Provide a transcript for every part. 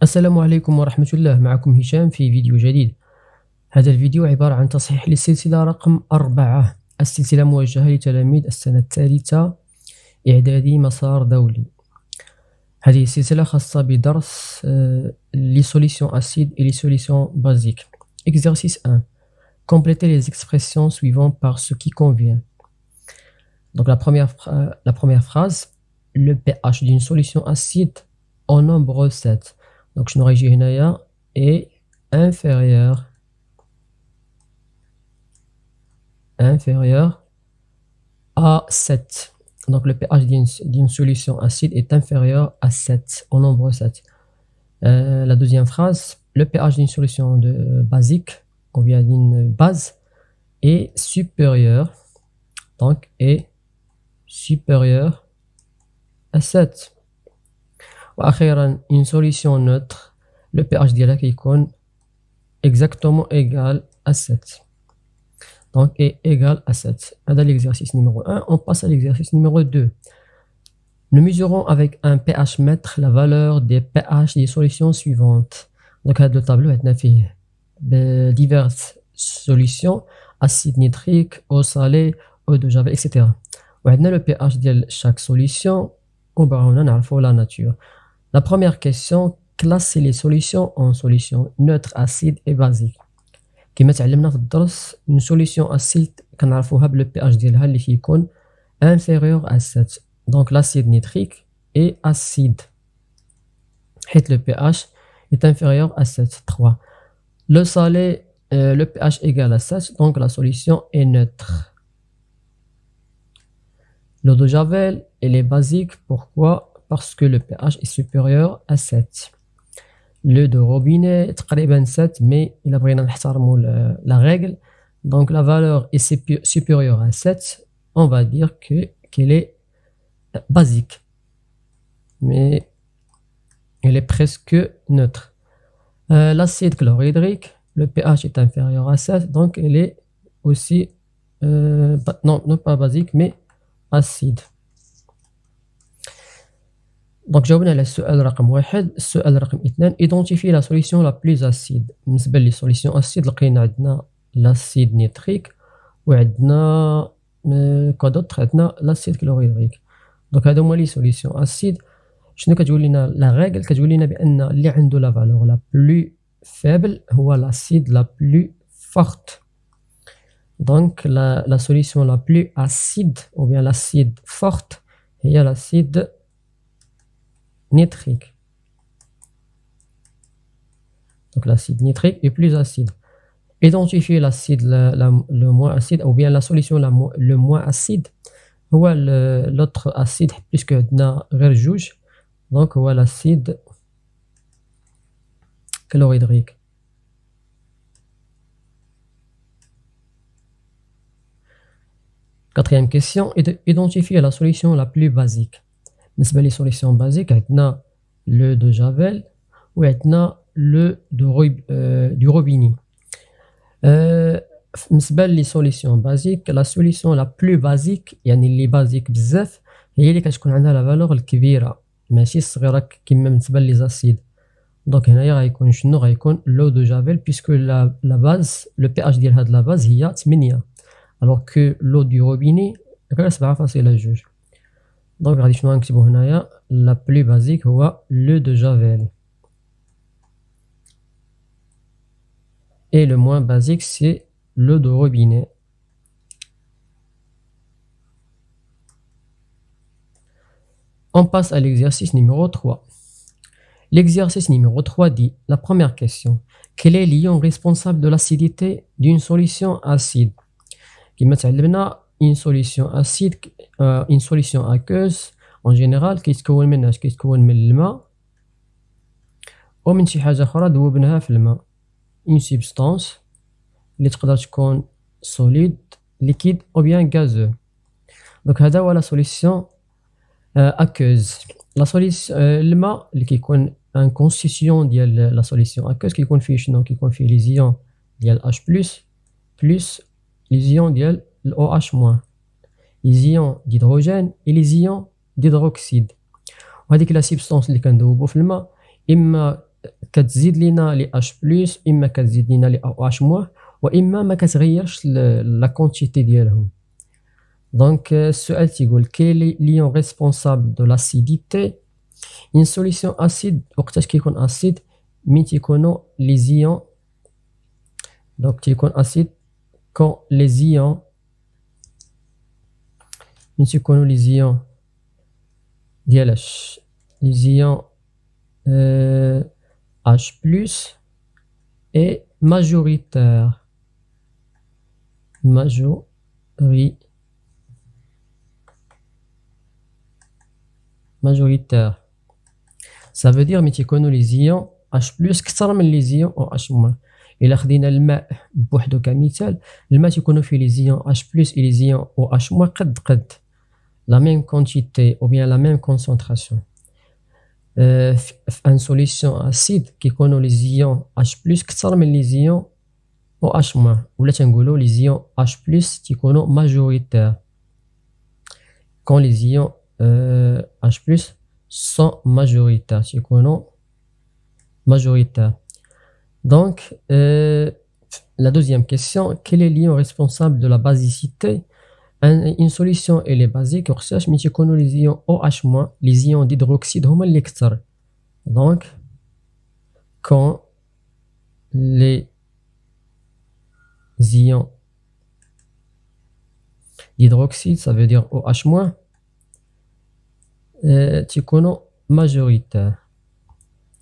السلام عليكم ورحمة الله. معكم هشام في فيديو جديد. هذا الفيديو عبارة عن تصحيح للسلسلة رقم 4. السلسلة موجهة لتلاميذ السنة الثالثة إعدادي مسار دولي. هذه السلسلة خاصة بدرس les solutions acides et les solutions basiques. Exercice 1. Complétez les expressions suivantes par ce qui convient. Donc la première phrase, le pH d'une solution acide en nombre 7. Donc je n'aurai هنايا est inférieur à 7. Donc le pH d'une solution acide est inférieur à 7, au nombre 7. La deuxième phrase, le pH d'une solution basique, ou bien d'une base, est supérieur, donc est supérieur à 7. وأخيرا une solution neutre, le pH ديالها كيكون exactement égal à 7. Donc est égal à 7. هذا l'exercice numéro 1. On passe à l'exercice numéro 2. Nous mesurons avec un pH mètre la valeur des pH des solutions suivantes. Donc هذا le tableau عندنا فيه diverses solutions, acide nitrique, eau salée, eau de javel, etc. وعندنا le pH ديال chaque solution وبغاونا نعرفوا la nature. La première question, classer les solutions en solutions neutres, acides et basiques. كما تعلمنا في الدرس une solution acide كنعرفوها بلو pH ديالها اللي كيكون inférieur à 7. Donc l'acide nitrique est acide حيت le pH est inférieur à 7. 3. Le salé, le pH égal à 7, donc la solution est neutre. L'eau de javel, elle est basique. Pourquoi? Parce que le pH est supérieur à 7. L'eau de robinet, تقريبا 7, mais il a بغينا نحترموا la règle. Donc la valeur est supérieure à 7. On va dire qu'elle est basique. Mais elle est presque neutre. L'acide chlorhydrique, le pH est inférieur à 7, donc elle est aussi, non pas basique, mais acide. Donc جاوبنا على السؤال رقم 1. السؤال رقم 2, identifier la solution la plus acide. بالنسبة لي solution acide لقينا عندنا l'acide nitrique وعندنا كودوط عندنا l'acide chlorhydrique. دونك هادو هما لي solution acide. شنو كتقول لنا لا ريغل؟ كتقول لنا بان اللي عنده لا فالور لا بلو فيبل هو l'acide la plus forte. Donc la solution la plus acide ou bien l'acide forte هي l'acide nitrique. Donc l'acide nitrique est plus acide. Identifier l'acide le moins acide ou bien la solution le moins acide هو l'autre acide puisque عندنا غير جوج. Donc هو l'acide chlorhydrique. Quatrième question, identifier la solution la plus basique. بالنسبة لي solution basique عندنا l'eau de javel وعندنا l'eau du robinet. بالنسبة لي solution basique, la solution la plus basique يعني اللي basique بزاف هي اللي كتكون عندها لا فالور الكبيرة ماشي الصغيرة كيما بالنسبة لي زاسيد. دونك هنايا غيكون شنو؟ غيكون l'eau de javel puisque la base le pH ديال هاد لا باز هي 8 alors que l'eau du robinet غير 7.2. دونك غادي شنو غنكتبو هنايا؟ لا بلو بازيك هو l'eau de javel et le moins basique c'est l'eau de robinet. On passe à l'exercice numéro 3. L'exercice numéro 3 dit, la première question, quel est l'ion responsable de l'acidité d'une solution acide? كما تعلمنا une solution acide, une solution aqueuse en général كيتكون من اش؟ كيتكون من الماء ومن شي حاجة أخرى ذوبناها في الماء. une substance اللي تقدر تكون solide, liquide ou bien gazeux. donc هذا هو la solution aqueuse. la solution الماء اللي كيكون ان constitution ديال la solution aqueuse كيكون فيه شنو؟ كيكون فيه les ions ديال H+ plus les ions ديال OH-, les ions d'hydrogène et les ions d'hydroxyde. وهذيك لا سبستانس اللي كندوبو في الماء اما كتزيد لينا لي H بلس، إما كتزيد لينا لي OH موان، وإما ما كتغيرش لا كونتيتي ديالهم. دونك السؤال تيقول quel lion responsable de l'acidité. Une solution acide وقتاش كيكون acide من تيكونوا les ions. donc تيكون acide quand les ions من تيكونوا les ions ديال les ions H plus est majoritaire. Majoritaire. Ça veut dire ملي تيكونوا les ions H plus كثر من les ions OH moins. إلا خدينا الماء بوحدو كمثال، الماء تيكونوا فيه les ions H plus et les ions OH moins قد la même quantité ou bien la même concentration. في ان سوليسيون اسيد كيكونوا لي زيون H بلس كثر من لي زيون OH moins، ولا تنقولوا لي زيون H بلس تيكونوا ماجوريتير كون لي زيون H بلس سون ماجوريتير تيكونوا ماجوريتير. Donc la deuxième question, quel est l'ion responsable de la basicité? Une solution elle est basique وخصهاش ملي تيكونوا les ions OH-, les ions d'hydroxyde هما اللي كثر. Donc quand les ions d'hydroxyde, ça veut dire OH-, تيكونوا majoritaires،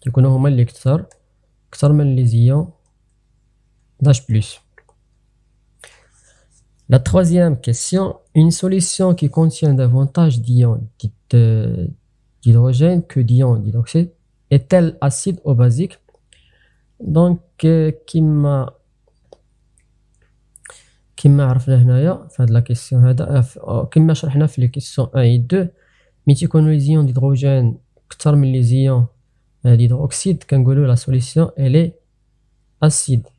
تيكونوا هما اللي كثر من les ions d'H+. La troisième question, une solution qui contient davantage d'ions d'hydrogène que d'ions d'hydroxyde est-elle acide ou basique? Donc كما عرفنا هنايا في هاد لا كيسيون هذا، كما شرحنا في لي كيسيون 1 و 2، ملي تيكونوا لي زيون d'hydrogène كثر من لي زيون d'hydroxyde كنقولوا لا سوليسيون elle est acide.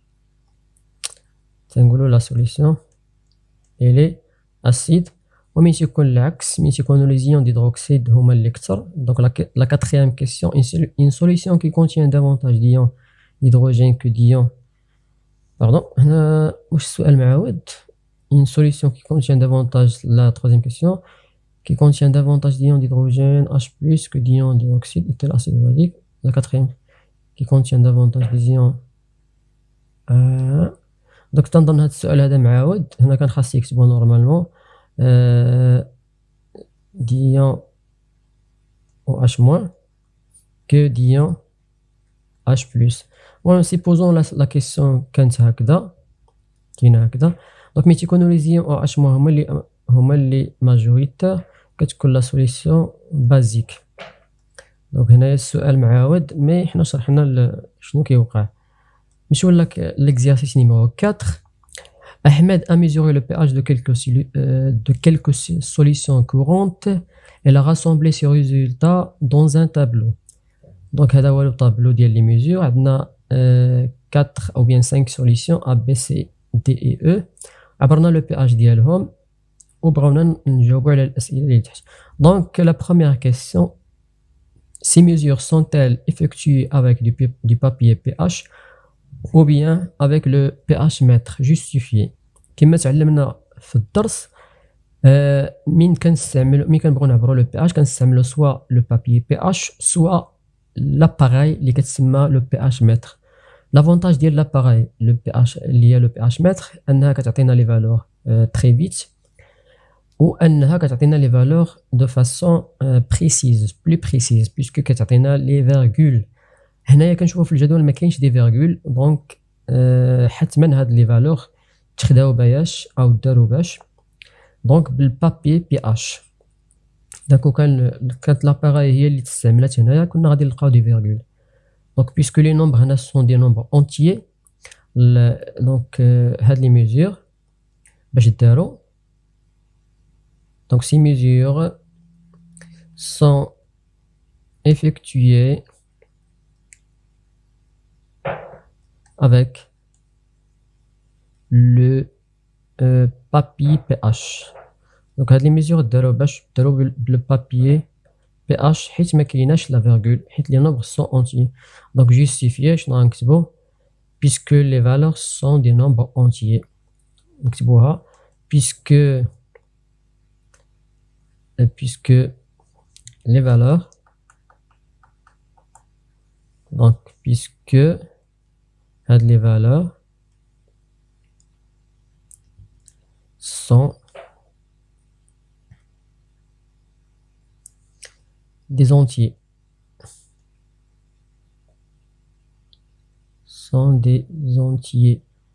تنقولوا لا سوليسيون elle est acide. ومن تيكون العكس، ملي تيكونوا les ions d'hydroxyde هما اللي كثر. donc la quatrième question, une solution qui contient davantage d'ions d'hydrogène que d'ions pardon هنا واش السؤال معاود. une solution qui contient davantage, la troisième question, qui contient davantage d'ions d'hydrogène H plus que d'ions d'hydroxyde est-elle acide ou basique? la quatrième qui contient davantage des ions donc تنظن هذا السؤال هذا معاود. هنا كان خاص يكتبوا نورمالمون d'ions OH- que d'ions H+. Voilà, supposons la question كانت هكذا، كاينه هكذا. donc ملي تيكونوا les ions OH- هما اللي ماجوريتير كتكون لا سوليسيون بازيك. donc هنايا السؤال معاود، مي حنا شرحنا شنو كيوقع. نمشيو l'exercice numéro 4. Ahmed a mesuré le pH de quelques solutions courantes et a rassemblé ses résultats dans un tableau. Donc هذا هو الطابلو ديال لي ميزور. عندنا 4 ou bien 5 solutions A, B, C, D et E. عبرنا لو pH ديالهم وبغاونا نجاوبوا على الأسئلة اللي تحت. Donc la première question, ces mesures sont-elles effectuées avec du papier pH ou bien avec le pH mètre justifié? كما تعلمنا في الدرس من كنبغيو نعبروا لو pH كنستعملوا سوا لو بابي pH سوا لاباراي اللي كتسمى لو pH متر. لافونتاج ديال لاباراي لو pH اللي هي لو pH متر انها كتعطينا لي فالور تري فيت، وانها كتعطينا لي فالور دو فاسون بريسيز بلو بريسيز بيسكو كتعطينا لي فيرغول. هنايا كنشوفوا في الجدول ما كاينش دي فيرغول، دونك حتما هاد لي فالور تخداو باش او داروا باش دونك بالبابي بي اش. داكو كانت لاباراي هي اللي تستعملات هنايا كنا غادي نلقاو دي فيرغول. دونك بيسكو لي نومبر هنا سون دي نومبر اونتيي، دونك هاد لي ميزور باش داروا. دونك سي ميزور سون effectuées avec le papier pH. Donc هاد لي ميزور داروا باش داروا بالبابي pH حيت ما كايناش la virgule حيت les nombres sont entiers. Donc justifier شنو غنكتبو puisque les valeurs sont des nombres entiers. نكتبوها puisque les valeurs, donc puisque les valeurs sont des entiers,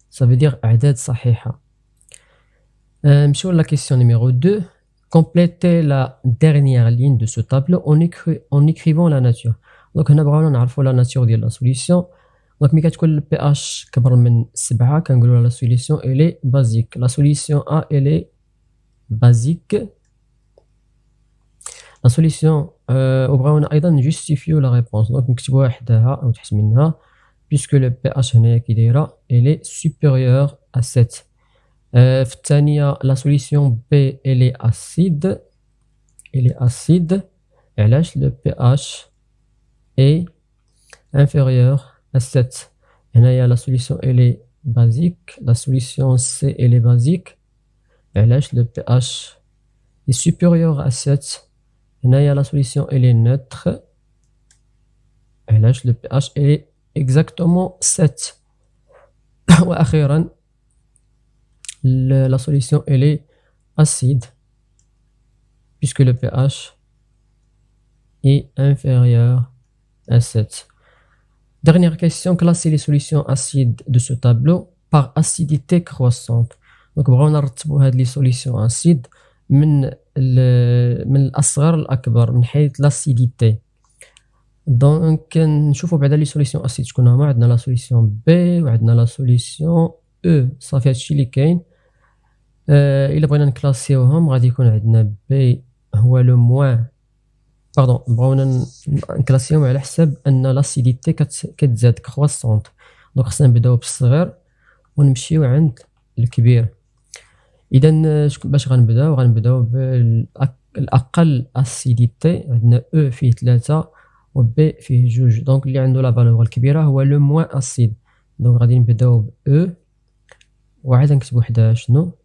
ça veut dire أعداد صحيحة. Sur la question numéro 2, complétez la dernière ligne de ce tableau en écrivant la nature. Donc هنا بغاونا نعرفوا la nature ديال la solution. Donc ملي كتكون le pH كبر من 7 كنقولوا la solution elle est basique. La solution A elle est basique. La solution وبغاونا أيضا نجوستيفيو la réponse. Donc نكتبوها حداها أو تحت منها puisque le pH هنايا كي دايرة elle est supérieure à 7. في الثانية la solution B elle est acide. علاش le pH est inférieur à 7. هنايا la solution elle est basique. La solution C elle est basique. علاش le pH est supérieur à 7. هنايا la solution elle est neutre. علاش le pH elle est exactement 7. وأخيرا la solution elle est acide puisque le pH est inférieur à 7. Dernière question, classer les solutions acides de ce tableau par acidité croissante. Donc بغاونا نرتبوا هاد لي solutions acides من الأصغر للأكبر من حيث l'acidité. دونك نشوفوا بعدا لي solutions acides شكون هما. عندنا la solution B وعندنا la solution E. صافي هادشي اللي كاين. إلا بغينا نكلاسيوهم غادي يكون عندنا B هو لو موان بغاونا نكلاسيوهم على حساب أن لاسيديتي كتزاد كرواسونت. دونك خصنا نبداو بالصغير ونمشيو عند الكبير. إذا باش غنبداو بالأقل أسيديتي. عندنا E فيه 3 و B فيه 2. دونك اللي عنده لا فالور الكبيرة هو لو موان أسيد. دونك غادي نبداو ب E وعاد نكتبو حداها شنو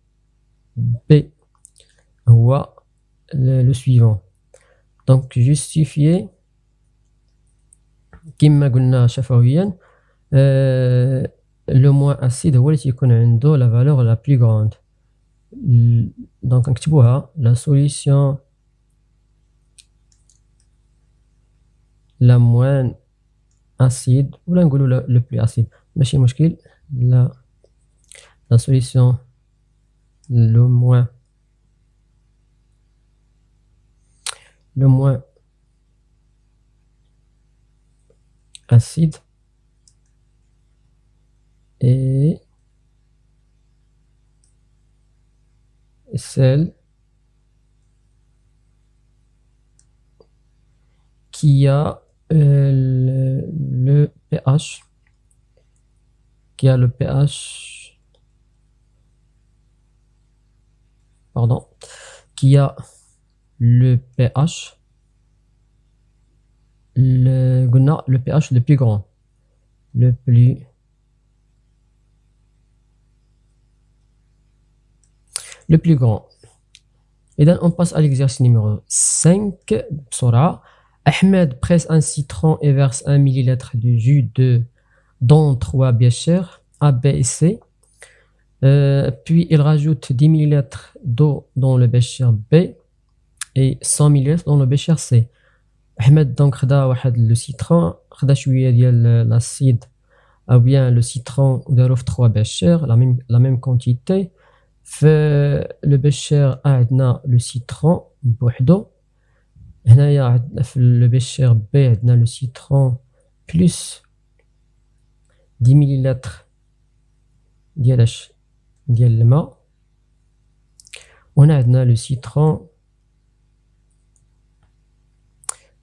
B هو le suivant. Donc justifier كما قلنا شفويا le moins acide هو اللي تيكون عنده la valeur la plus grande. Donc نكتبوها la solution la moins acide ولا نقولوا le plus acide ماشي مشكل. la solution le moins acide et celle qui a le pH qui a le pH le pH le plus grand, le plus grand. Et donc on passe à l'exercice numéro 5 بسرعة. Ahmed presse un citron et verse 1 ml de jus dans 3 béchers A, B et C. Puis il rajoute 10 ml d'eau dans le bécher B et 100 ml dans le bécher C. Ahmed donc خدا واحد لو citron, خدا شوية ديال l'acide ou bien le citron ودارو في 3 béchers la même quantité. في le bécher A عندنا le citron بوحدو. هنايا عندنا في le bécher B عندنا le citron plus 10 ml ديال الماء. وهنا عندنا le citron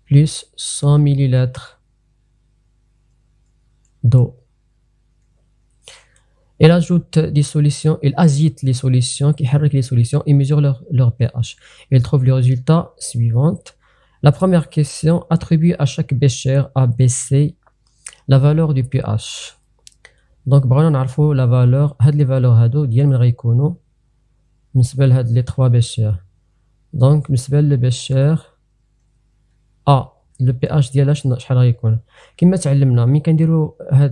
plus 100 ml d'eau. Il ajoute des solutions, il agite les solutions, qui حرك les solutions et mesure leur pH. Il trouve le résultat suivant. La première question, attribue à chaque bécher A, B, C la valeur du pH. Donc, بغينا نعرفوا la valeur, هاد les valeurs هادو ديال من غيكونوا بالنسبة لهاد les trois béchers. Donc, بالنسبة للبécher A, le pH ديالها شحال غيكون؟ كما تعلمنا ملي كنديروا هاد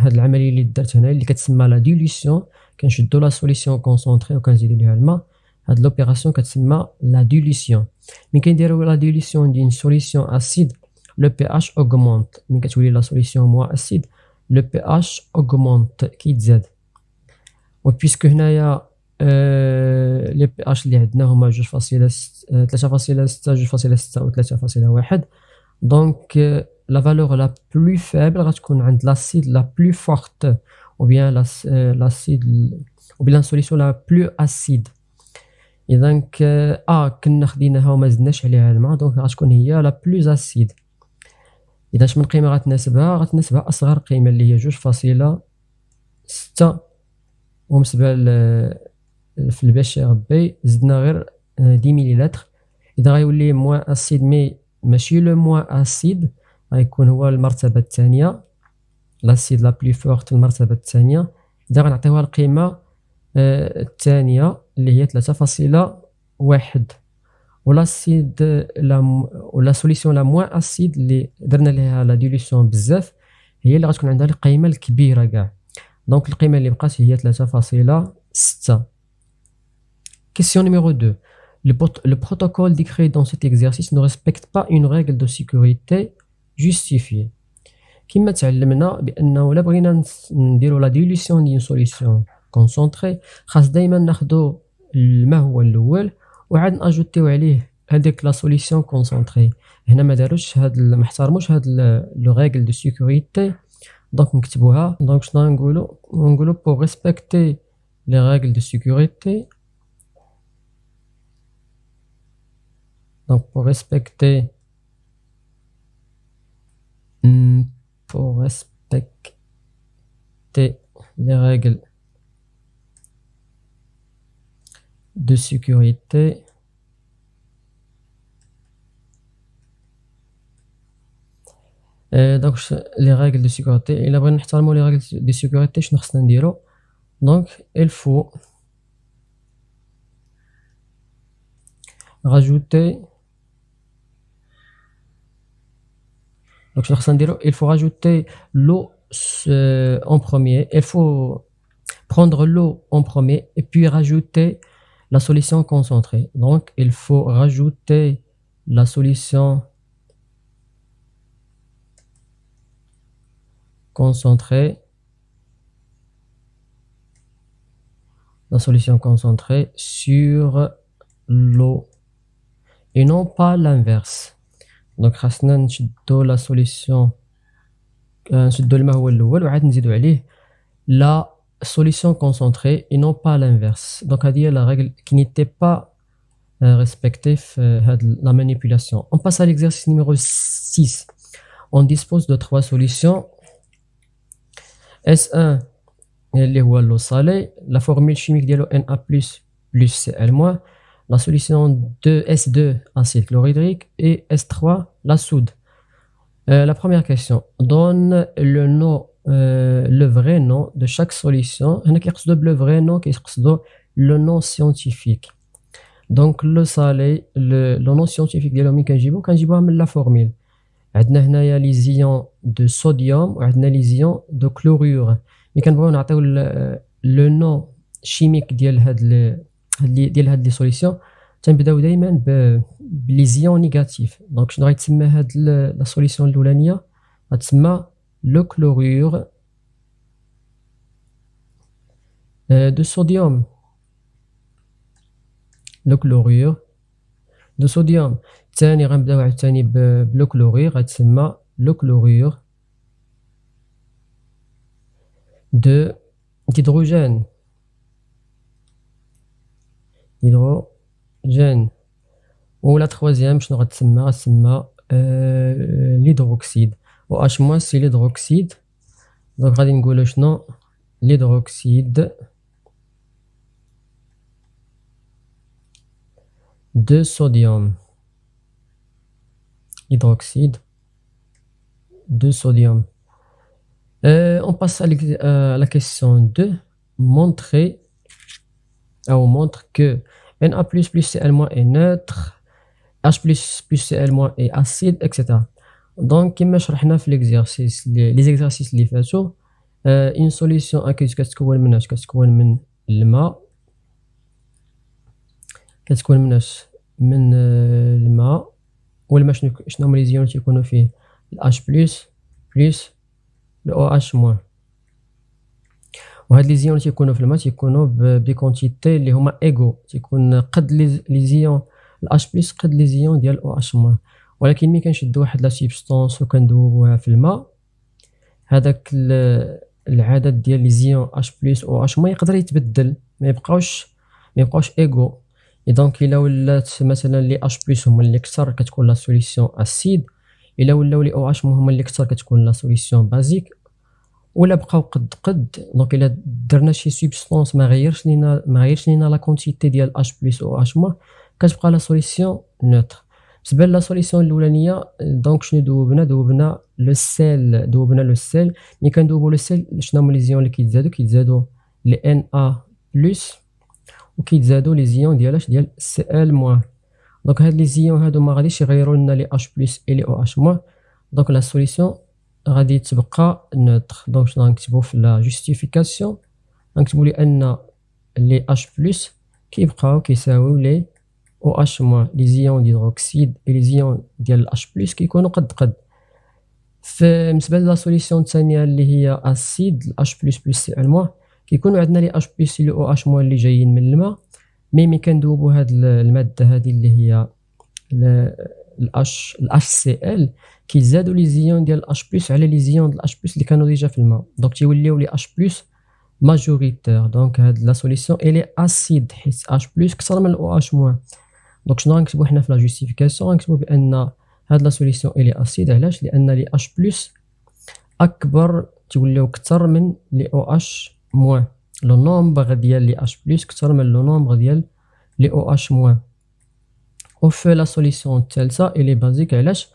العملية اللي درت هنا اللي كتسمى لا ديليسيون، كنشدوا لا سوليسيون كونسونطري وكنزيدوا ليها الماء، هاد لوبيراسيون كتسمى لا ديليسيون. ملي كنديروا لا ديليسيون ديال سوليسيون اسيد لو بي اش اوغمونت، ملي كتولي لا سوليسيون موا اسيد لو بي اش اوغمونت كيتزاد. و بيسكو هنايا لي بي اش اللي عندنا هما 2.6 2.6 و 3.1. دونك لا فالور لا بلو فابل غتكون عند لاسيد لا بلو فورت ou bien l'acide ou bien la solution la plus acide. اذا كنا خديناها وما زدناش عليها الماء، دونك غتكون هي لا بلوز اسيد. اذا اش من قيمه غتناسبها اصغر قيمه اللي هي 2.6، ومسبه في البشير بي زدنا غير 10 مليلتر. اذا غيولي موان اسيد مي ماشي لو موان اسيد، غيكون هو المرتبه الثانيه لاسيد لا بلو فورت المرتبه الثانيه. اذا غنعطيوها القيمه الثانيه اللي هي 3.1، ولاسيد ولا سوليسيون لا موان اسيد اللي درنا ليها لا ديليسيون بزاف هي اللي غتكون عندها القيمه الكبيره كاع. دونك القيمه اللي بقات هي 3.6. Question numéro 2. Le protocole décrit dans cet exercice ne respecte pas une règle de sécurité justifiée. كما تعلمنا بانه الا بغينا نديروا لا ديليسيون ديال سوليسيون كونسونطري خاص دائما ناخذوا الماء هو الاول وعاد ناجوتيو عليه هذيك لا سوليسيون كونسونطري. هنا ما داروش ما احترموش هاد لو ريغل دو سيكوريتي، دونك نكتبوها. دونك شنو نقولوا pour respecter les règles de sécurité. Donc pour respecter les règles de sécurité, donc les règles de sécurité, il a besoin نحترموا les règles de sécurité. شنو خصنا نديرو؟ donc il faut rajouter. Donc, il faut rajouter l'eau en premier. Il faut prendre l'eau en premier et puis rajouter la solution concentrée. Donc, il faut rajouter la solution concentrée. La solution concentrée sur l'eau et non pas l'inverse. دونك خاصنا نشدو لا سوليسيون، نشدو الماء هو الاول وعاد نزيدو عليه لا سوليسيون كونسونطري اي نون با لانفيرس. دونك هذه هي لا ريغل كي نيتي با ريسبكتي في هاد لا مانيبيولاسيون. On passe à l'exercice numéro 6. On dispose de 3 solutions. S1 اللي هو لو صالي، لا فورمule chimique ديالو Na plus Cl-. La solution de S2, acide chlorhydrique, et S3, la soude. La première question, donne le vrai nom de chaque solution. Le vrai nom, le nom scientifique. Donc, le salé, le nom scientifique de l'homme qu'on la formule. On a les ions de sodium et les ions de chlorure. Mais quand on a le nom chimique ديال هاد لي سوليسيون تنبداو دائما بلي زيون نيجاتيف. دونك شنو غيتسمى هاد لا سوليسيون الاولانيه؟ غتسمى لو كلورور دو صوديوم. لو كلورور دو صوديوم. الثاني غنبداو عاوتاني بلو كلورور، غتسمى لو كلورور دو هيدروجين. hydrogène. Ou la troisième, je ne l'hydroxyde. Ou H- c'est l'hydroxyde. Donc, on va dire l'hydroxyde de sodium. hydroxyde de sodium. On passe à la question 2. Montrer ou montre que Na++ Cl- est neutre, H++ Cl- est acide, etc. Donc, comme شرحنا في l'exercice les exercices اللي فاتوا une solution aqueuse كتكون من الماء والماء شنو هما لي زيون تيكونوا فيه H+ plus le OH-. وهاد لي زيون تيكونوا في الماء تيكونوا بكونتيتي اللي هما ايغو، تيكون قد لي زيون H+ قد لي زيون ديال OH-. ولكن ملي كنشدوا واحد لا سبستانس وكندوبوها في الماء، هذاك العدد ديال لي زيون H+ OH- يقدر يتبدل، ما يبقاوش ايغو. دونك الا ولات مثلا لي H+ هما اللي كثر كتكون لا سوليسيون اسيد، الا ولاو لي OH هما اللي كثر كتكون لا سوليسيون بازيك، ولا بقاو قد. دونك الا درنا شي سبستانس ما غيرش لينا لا كونتيتي ديال H+ OH- كتبقى لا سوليسيون نوتر. بالنسبه لا سوليسيون الاولانيه، دونك شنو دوبنا لو سيل. ملي كندوبوا لو سيل شنو هما لي زيون اللي كيتزادوا لي Na+ وكيتزادوا لي زيون ديال Cl-. دونك هاد لي زيون هادو ما غاديش يغيروا لنا لي H+ et لي OH-. دونك لا سوليسيون غادي تبقى نوتر. دونك شنو غنكتبوا في لا جوستيفيكاسيون؟ غنكتبوا لان لي H+ كيبقاو كيساويو لي OH-. لي زيون ديدروكسيد اي لي زيون ديال H+ كيكونوا قد. بالنسبه لا سوليسيون الثانيه اللي هي اسيد H++ Cl- كيكونوا عندنا لي H+ لي OH- اللي جايين من الماء، ملي كندوبوا هاد الماده هذه اللي هي HCl كيزادوا لي زيون ديال H+ على لي زيون ديال H+ اللي كانوا ديجا في الماء، دونك تيوليو لي H+ ماجوريتير. دونك هاد لا سوليسيون الي اسيد حيت H+ كثر من OH-. دونك شنو غنكتبوا حنا في لا جوستيفيكاسيون؟ غنكتبوا بان هاد لا سوليسيون الي اسيد. علاش؟ لان لي H+ اكبر، تيوليو كثر من لي OH-. لو نومبر ديال لي H+ كثر من لو نومبر ديال لي OH-. وفي لا سوليسيون الثالثه الي بازيك. علاش؟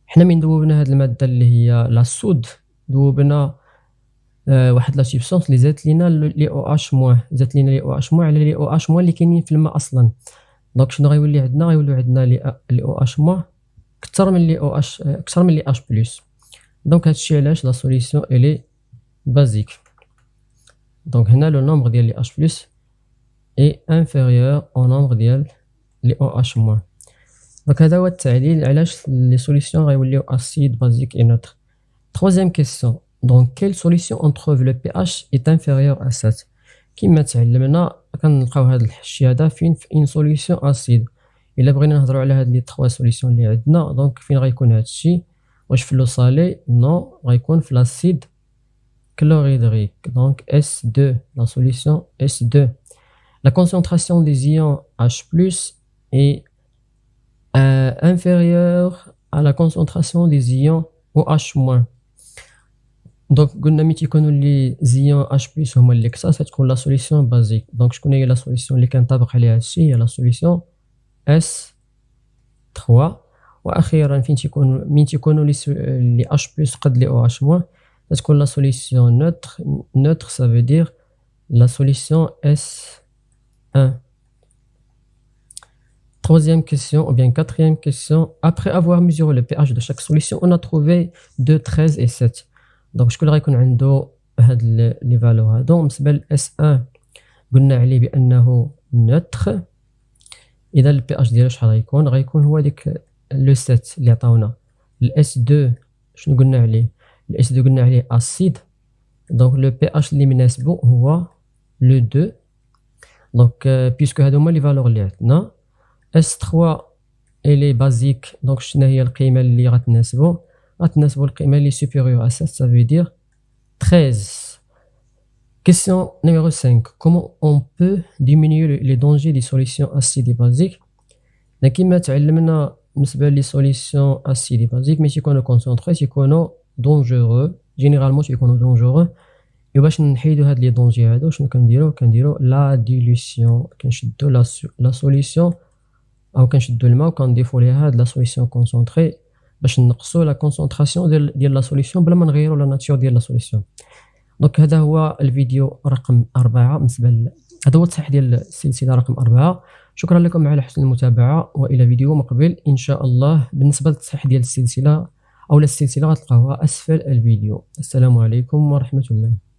حنا من دوبنا هاد الماده اللي هي لا صود، دوبنا واحد لا سبستانس اللي زادت لينا لي OH-. زادت لينا لي OH- على لي OH- اللي كاينين في الماء اصلا. دونك شنو غيولي عندنا؟ غيوليو عندنا لي OH- كثر من لي H+. دونك هادشي علاش لا سوليسيون الي بازيك. دونك هنا لو نومبر ديال لي H+ est inférieur au nombre ديال لي OH-. دونك هذا هو التعليل علاش لي سوليسيون غيوليو اسيد بازيك اي نوتر. Troisième question. Dans quelle solution on trouve le pH est inférieur à 7؟ كما تعلمنا كنلقاو هذا الشيء هذا فين؟ في ان سوليسيون اسيد. الا بغينا نهضروا على هاد لي 3 سوليسيون اللي عندنا، دونك فين غيكون هذا الشيء؟ واش في لو صالي؟ نو، غيكون في لاسيد chlorhydrique. Donc S2, la solution S2. La concentration des ions H+ est inférieure à la concentration des ions OH-. دونك قلنا ملي تيكونوا لي زيون H+ هما اللي كثار تكون لا سوليسيون بازيك. دونك شكون هي لا سوليسيون اللي كنطبق عليها هادشي؟ هي لا سوليسيون S3. واخيرا من تيكونوا لي H+ قد لي OH- تكون la solution neutre, ça veut dire la solution S1. Troisième question, ou bien quatrième question. Après avoir mesuré le pH de chaque solution, on a trouvé 2, 13 et 7. Donc, je vais vous donner les valeurs. Donc, S1, قلنا عليه بأنه neutre. إذا ال pH ديالو شحال غيكون هو ديك le 7 اللي عطاونا. ال S2 شنو قلنا عليه؟ ال S2 قلنا عليه acide. Donc, le pH اللي مناسبو هو le 2. Donc, puisque هادو هما les valeurs اللي عندنا. S3 elle est basique. Donc, شنو هي القيمة اللي غتناسبو القيمة اللي supérieure à 7, ça veut dire 13. Question numéro 5. Comment on peut diminuer les dangers des solutions acides et basiques؟ كما تعلمنا بالنسبة لي solutions acides et basiques ماشي يكونوا concentrés، تيكونوا dangereux. Généralement تيكونوا dangereux. باش نحيدو هاد لي دونجي هادو شنو كنديرو؟ لا ديلوسيون. كنشدو لا سوليسيون أو كنشدو الماء وكنضيفو ليها هاد لا سوليسيون كونسونطري باش نقصو لا كونسونطراسيون ديال لا سوليسيون بلا ما نغيرو لا ناتور ديال لا سوليسيون. دونك هذا هو الفيديو رقم 4 بالنسبة هذا هو التصحيح ديال السلسلة رقم 4. شكرا لكم على حسن المتابعة، وإلى فيديو مقبل إن شاء الله. بالنسبة للتصحيح ديال السلسلة أو السلسلة غتلقاوها أسفل الفيديو. السلام عليكم ورحمة الله.